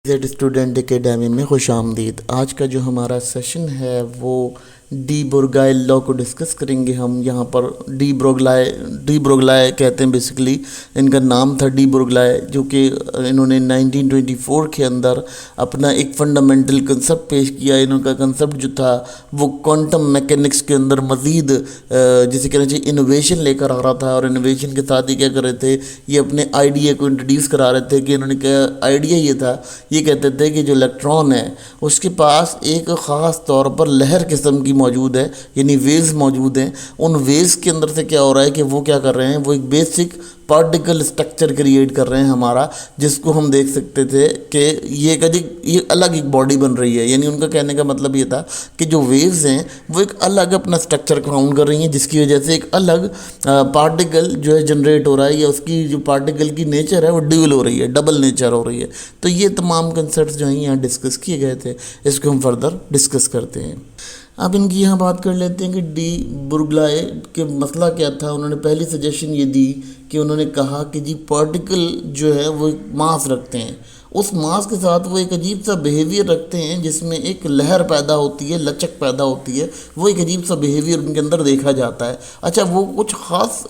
Z student academy में खुश आमदीद। आज का जो हमारा सेशन है वो डी ब्रोगलाय लॉ को डिस्कस करेंगे हम। यहाँ पर डी ब्रोगलाय कहते हैं, बेसिकली इनका नाम था डी ब्रोगलाय, जो कि इन्होंने 1924 के अंदर अपना एक फंडामेंटल कंसेप्ट पेश किया। इनका कंसेप्ट जो था वो क्वांटम मैकेनिक्स के अंदर मज़ीद जिसे कहना चाहिए इनोवेशन लेकर आ रहा था। और इनोवेशन के साथ ही क्या कर रहे थे, ये अपने आइडिया को इंट्रोड्यूस करा रहे थे। कि इन्होंने क्या आइडिया ये था, ये कहते थे कि जो इलेक्ट्रॉन है उसके पास एक ख़ास तौर पर लहर किस्म की मौजूद है, यानी वेव्स मौजूद हैं। उन वेव्स के अंदर से क्या हो रहा है कि वो क्या कर रहे हैं, वो एक बेसिक पार्टिकल स्ट्रक्चर क्रिएट कर रहे हैं हमारा, जिसको हम देख सकते थे कि ये अलग एक बॉडी बन रही है। यानी उनका कहने का मतलब ये था कि जो वेव्स हैं वो एक अलग अपना स्ट्रक्चर फाउंड कर रही हैं, जिसकी वजह से एक अलग पार्टिकल जो है जनरेट हो रहा है, या उसकी जो पार्टिकल की नेचर है वो ड्यूल हो रही है, डबल नेचर हो रही है। तो ये तमाम कंसेप्ट जो हैं यहाँ डिस्कस किए गए थे, इसको हम फर्दर डिस्कस करते हैं। अब इनकी यहाँ बात कर लेते हैं कि डी ब्रोगलाय के मसला क्या था। उन्होंने पहली सजेशन ये दी कि उन्होंने कहा कि जी पार्टिकल जो है वो मास रखते हैं, उस मास के साथ वो एक अजीब सा बिहेवियर रखते हैं जिसमें एक लहर पैदा होती है, लचक पैदा होती है। वो एक अजीब सा बिहेवियर उनके अंदर देखा जाता है। अच्छा, वो कुछ ख़ास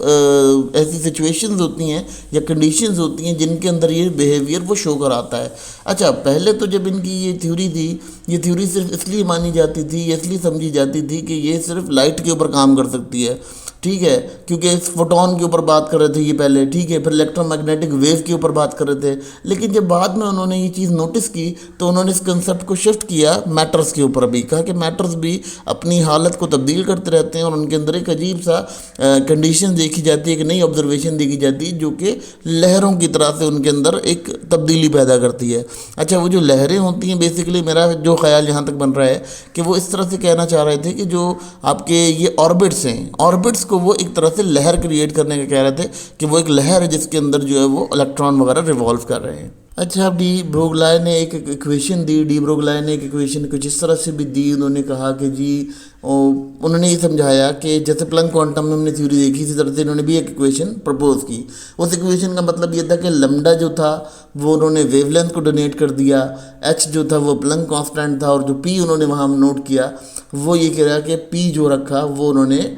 ऐसी सिचुएशंस होती हैं या कंडीशंस होती हैं जिनके अंदर ये बिहेवियर वो शो कराता है। अच्छा, पहले तो जब इनकी ये थ्योरी थी, ये थ्योरी सिर्फ इसलिए मानी जाती थी, इसलिए समझी जाती थी कि ये सिर्फ लाइट के ऊपर काम कर सकती है, ठीक है, क्योंकि इस फोटोन के ऊपर बात कर रहे थे ये पहले, ठीक है, फिर इलेक्ट्रोमैग्नेटिक वेव के ऊपर बात कर रहे थे। लेकिन जब बाद में उन्होंने ये चीज़ नोटिस की तो उन्होंने इस कंसेप्ट को शिफ्ट किया मैटर्स के ऊपर भी। कहा कि मैटर्स भी अपनी हालत को तब्दील करते रहते हैं और उनके अंदर एक अजीब सा कंडीशन देखी जाती है, एक नई ऑब्जर्वेशन देखी जाती है जो कि लहरों की तरह से उनके अंदर एक तब्दीली पैदा करती है। अच्छा, वो जो लहरें होती हैं, बेसिकली मेरा जो ख्याल यहाँ तक बन रहा है कि वो इस तरह से कहना चाह रहे थे कि जो आपके ये ऑर्बिट्स हैं, ऑर्बिट्स को वो एक तरह से लहर क्रिएट करने का कह रहे थे कि वो एक लहर है जिसके अंदर जो है वो इलेक्ट्रॉन वगैरह रिवॉल्व कर रहे हैं। अच्छा, डी ब्रोगलाय ने एक इक्वेशन दी। डी ब्रोगलाय ने एक इक्वेशन कुछ इस तरह से भी दी। उन्होंने कहा कि जी उन्होंने ये समझाया कि जैसे प्लैंक क्वांटम में हमने थ्योरी देखी, इसी तरह से इन्होंने भी एक इक्वेशन प्रपोज की। उस इक्वेशन का मतलब ये था कि लैम्डा जो था वो उन्होंने वेवलेंथ को डोनेट कर दिया, एच जो था वो प्लैंक कांस्टेंट था, और जो पी उन्होंने वहाँ नोट किया वो ये कह रहा कि पी जो रखा वो उन्होंने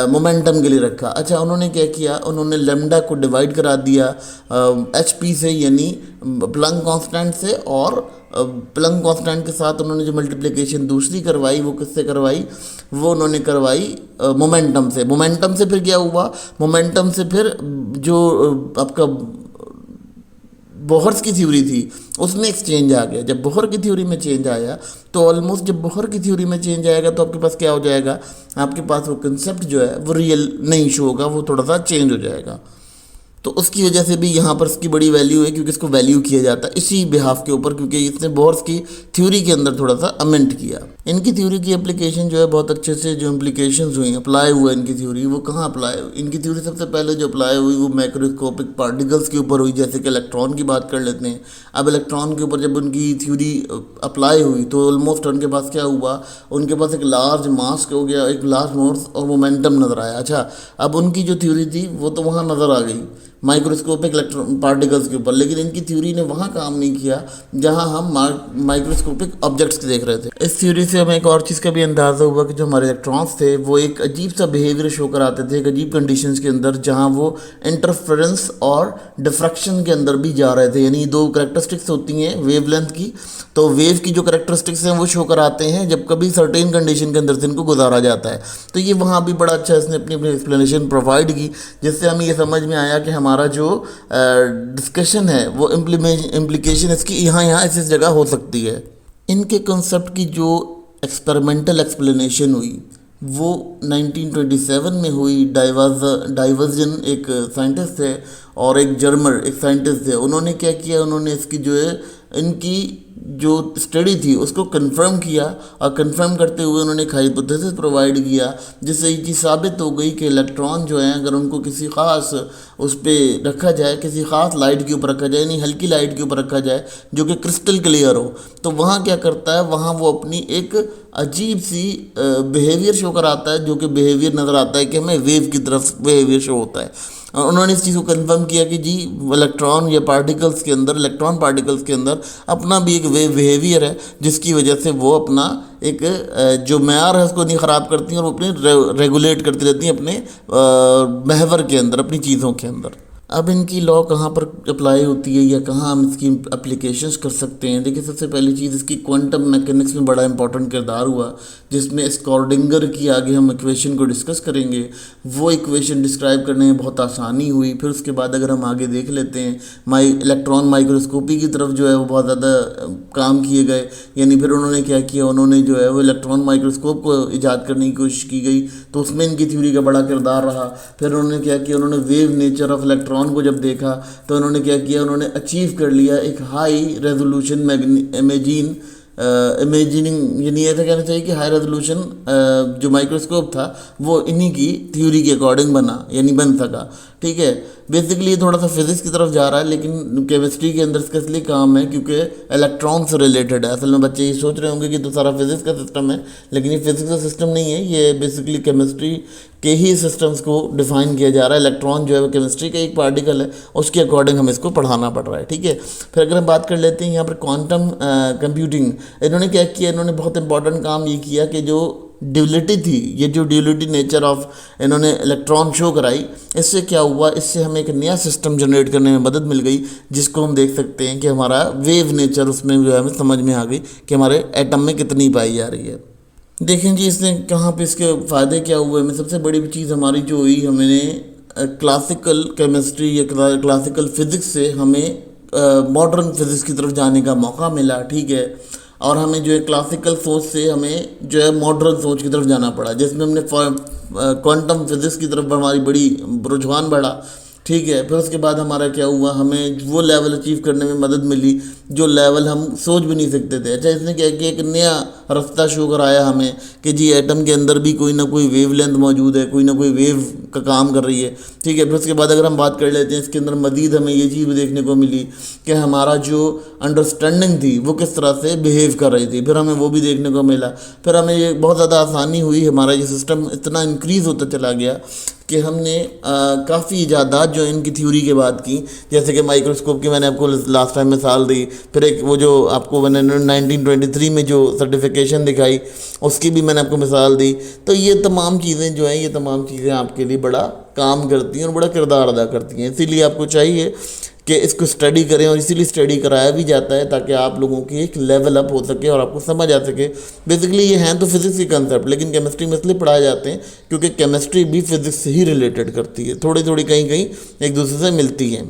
मोमेंटम के लिए रखा। अच्छा, उन्होंने क्या किया, उन्होंने लैम्डा को डिवाइड करा दिया एच पी से, यानी प्लैंक कांस्टेंट से, और प्लैंक कांस्टेंट के साथ उन्होंने जो मल्टीप्लिकेशन दूसरी करवाई वो किससे करवाई, वो उन्होंने करवाई मोमेंटम से। मोमेंटम से फिर क्या हुआ, मोमेंटम से फिर जो आपका बोहर्स की थ्योरी थी उसमें एक्सचेंज आ गया। जब बोहर की थ्योरी में चेंज आया तो ऑलमोस्ट, जब बोहर की थ्योरी में चेंज आएगा तो आपके पास क्या हो जाएगा, आपके पास वो कंसेप्ट जो है वो रियल नहीं शो होगा, वो थोड़ा सा चेंज हो जाएगा। तो उसकी वजह से भी यहाँ पर इसकी बड़ी वैल्यू है, क्योंकि इसको वैल्यू किया जाता है इसी बिहाफ के ऊपर, क्योंकि इसने बोहर्स की थ्योरी के अंदर थोड़ा सा अमेंड किया। इनकी थ्योरी की एप्लीकेशन जो है बहुत अच्छे से, जो इम्प्लीकेशंस हुई, अप्लाई हुआ इनकी थ्योरी, वो कहाँ अप्लाई हुई। इनकी थ्योरी सबसे पहले जो अप्लाई हुई वो माइक्रोस्कोपिक पार्टिकल्स के ऊपर हुई, जैसे कि इलेक्ट्रॉन की बात कर लेते हैं। अब इलेक्ट्रॉन के ऊपर जब उनकी थ्योरी अप्लाई हुई तो ऑलमोस्ट उनके पास क्या हुआ, उनके पास एक लार्ज मास हो गया, एक लार्ज मास और मोमेंटम नज़र आया। अच्छा, अब उनकी जो थ्योरी थी वो तो वहाँ नज़र आ गई माइक्रोस्कोपिक इलेक्ट्रॉन पार्टिकल्स के ऊपर, लेकिन इनकी थ्योरी ने वहाँ काम नहीं किया जहाँ हम माइक्रोस्कोपिक ऑब्जेक्ट्स देख रहे थे। इस थ्योरी से हमें एक और चीज़ का भी अंदाज़ा हुआ कि जो हमारे इलेक्ट्रॉन्स थे वो एक अजीब सा बिहेवियर शो कराते थे, एक अजीब कंडीशंस के अंदर, जहाँ वो इंटरफेरेंस और डिफ्रैक्शन के अंदर भी जा रहे थे। यानी दो करेक्टरिस्टिक्स होती हैं वेवलेंथ की, तो वेव की जो करेक्टरिस्टिक्स हैं वो शो कराते हैं जब कभी सर्टेन कंडीशन के अंदर से इनको गुजारा जाता है। तो ये वहाँ भी बड़ा अच्छा इसने अपनी अपनी एक्सप्लेनेशन प्रोवाइड की, जिससे हमें ये समझ में आया कि हमारा जो डिस्कशन है वो इम्प्लीकेशन इसकी यहाँ इस जगह हो सकती है। इनके कंसेप्ट की जो एक्सपेरिमेंटल एक्सप्लेनेशन हुई वो 1927 में हुई। डाइवर्जन एक साइंटिस्ट थे और एक जर्मन एक साइंटिस्ट थे। उन्होंने क्या किया, उन्होंने इसकी जो है इनकी जो स्टडी थी उसको कंफर्म किया, और कंफर्म करते हुए उन्होंने एक हाइपोथेसिस प्रोवाइड किया जिससे ये चीज़ साबित हो गई कि इलेक्ट्रॉन जो है अगर उनको किसी ख़ास उस पर रखा जाए, किसी ख़ास लाइट के ऊपर रखा जाए, यानी हल्की लाइट के ऊपर रखा जाए जो कि क्रिस्टल क्लियर हो, तो वहाँ क्या करता है, वहाँ वो अपनी एक अजीब सी बिहेवियर शो कराता है, जो कि बिहेवियर नज़र आता है कि हमें वेव की तरफ बिहेवियर शो होता है। और उन्होंने इस चीज़ को कंफर्म किया कि जी इलेक्ट्रॉन या पार्टिकल्स के अंदर, इलेक्ट्रॉन पार्टिकल्स के अंदर अपना भी एक वेव बिहेवियर है, जिसकी वजह से वो अपना एक जो मैार है उसको नहीं ख़राब करती हैं और वो अपने रेगुलेट करती रहती हैं अपने महवर के अंदर, अपनी चीज़ों के अंदर। अब इनकी लॉ कहाँ पर अप्लाई होती है या कहाँ हम इसकी एप्लीकेशंस कर सकते हैं? देखिए, सबसे पहली चीज़ इसकी क्वांटम मैकेनिक्स में बड़ा इंपॉर्टेंट किरदार हुआ, जिसमें स्क्रॉडिंगर की आगे हम इक्वेशन को डिस्कस करेंगे। वो इक्वेशन डिस्क्राइब करने में बहुत आसानी हुई। फिर उसके बाद अगर हम आगे देख लेते हैं इलेक्ट्रॉन माइक्रोस्कोपी की तरफ जो है वो बहुत ज़्यादा काम किए गए, यानी फिर उन्होंने क्या किया, उन्होंने जो है वो इलेक्ट्रॉन माइक्रोस्कोप को ईजाद करने की कोशिश की गई, तो उसमें इनकी थ्योरी का बड़ा किरदार रहा। फिर उन्होंने क्या किया, उन्होंने वेव नेचर ऑफ इलेक्ट्रॉन को जब देखा तो उन्होंने क्या किया, उन्होंने अचीव कर लिया एक हाई रेजोल्यूशन इमेजिनिंग, यानी ऐसा कहना चाहिए कि हाई रेजोल्यूशन जो माइक्रोस्कोप था वो इन्हीं की थ्योरी के अकॉर्डिंग बना, यानी बन सका। ठीक है, बेसिकली ये थोड़ा सा फिजिक्स की तरफ जा रहा है, लेकिन केमिस्ट्री के अंदर इसका इसलिए काम है क्योंकि इलेक्ट्रॉन से रिलेटेड है। असल में बच्चे ये सोच रहे होंगे कि तो सारा फिजिक्स का सिस्टम है, लेकिन ये फिजिक्स का सिस्टम नहीं है, ये बेसिकली केमिस्ट्री के ही सिस्टम्स को डिफाइन किया जा रहा है। इलेक्ट्रॉन जो है वो केमिस्ट्री का एक पार्टिकल है, उसके अकॉर्डिंग हमें इसको पढ़ाना पड़ रहा है। ठीक है, फिर अगर हम बात कर लेते हैं यहाँ पर क्वांटम कंप्यूटिंग, इन्होंने क्या किया, इन्होंने बहुत इंपॉर्टेंट काम ये किया कि जो ड्यूलिटी थी, ये जो ड्यूलिटी नेचर ऑफ इन्होंने इलेक्ट्रॉन शो कराई, इससे क्या हुआ, इससे हमें एक नया सिस्टम जनरेट करने में मदद मिल गई, जिसको हम देख सकते हैं कि हमारा वेव नेचर उसमें जो है हमें समझ में आ गई कि हमारे एटम में कितनी पाई जा रही है। देखें जी, इसने कहाँ पे इसके फ़ायदे क्या हुए में सबसे बड़ी चीज़ हमारी जो हुई, हमें क्लासिकल केमिस्ट्री या क्लासिकल फ़िज़िक्स से हमें मॉडर्न फिज़िक्स की तरफ जाने का मौका मिला। ठीक है, और हमें जो है क्लासिकल सोच से हमें जो है मॉडर्न सोच की तरफ जाना पड़ा, जिसमें हमने क्वांटम फिज़िक्स की तरफ हमारी बड़ी रुझान बढ़ा। ठीक है, फिर उसके बाद हमारा क्या हुआ, हमें वो लेवल अचीव करने में मदद मिली जो लेवल हम सोच भी नहीं सकते थे। अच्छा, इसने क्या किया, एक नया रास्ता शो कराया हमें कि जी एटम के अंदर भी कोई ना कोई वेव लेंथ मौजूद है, कोई ना कोई वेव का काम कर रही है। ठीक है, फिर उसके बाद अगर हम बात कर लेते हैं, इसके अंदर मज़ीद हमें ये चीज़ भी देखने को मिली कि हमारा जो अंडरस्टैंडिंग थी वो किस तरह से बिहेव कर रही थी, फिर हमें वो भी देखने को मिला। फिर हमें ये बहुत ज़्यादा आसानी हुई, हमारा ये सिस्टम इतना इंक्रीज़ होता चला गया कि हमने काफ़ी ईजादात जो इनकी थ्योरी के बाद की, जैसे कि माइक्रोस्कोप की मैंने आपको लास्ट टाइम मिसाल दी, फिर एक वो जो आपको मैंने 1923 में जो सर्टिफिकेशन दिखाई उसकी भी मैंने आपको मिसाल दी। तो ये तमाम चीज़ें जो हैं, ये तमाम चीज़ें आपके लिए बड़ा काम करती हैं और बड़ा किरदार अदा करती हैं। इसीलिए आपको चाहिए कि इसको स्टडी करें, और इसीलिए स्टडी कराया भी जाता है ताकि आप लोगों की एक लेवल अप हो सके और आपको समझ आ सके। बेसिकली ये हैं तो फिज़िक्स के कंसेप्ट, लेकिन केमिस्ट्री में इसलिए पढ़ाए जाते हैं क्योंकि केमिस्ट्री भी फिज़िक्स से ही रिलेटेड करती है, थोड़ी थोड़ी कहीं कहीं एक दूसरे से मिलती है।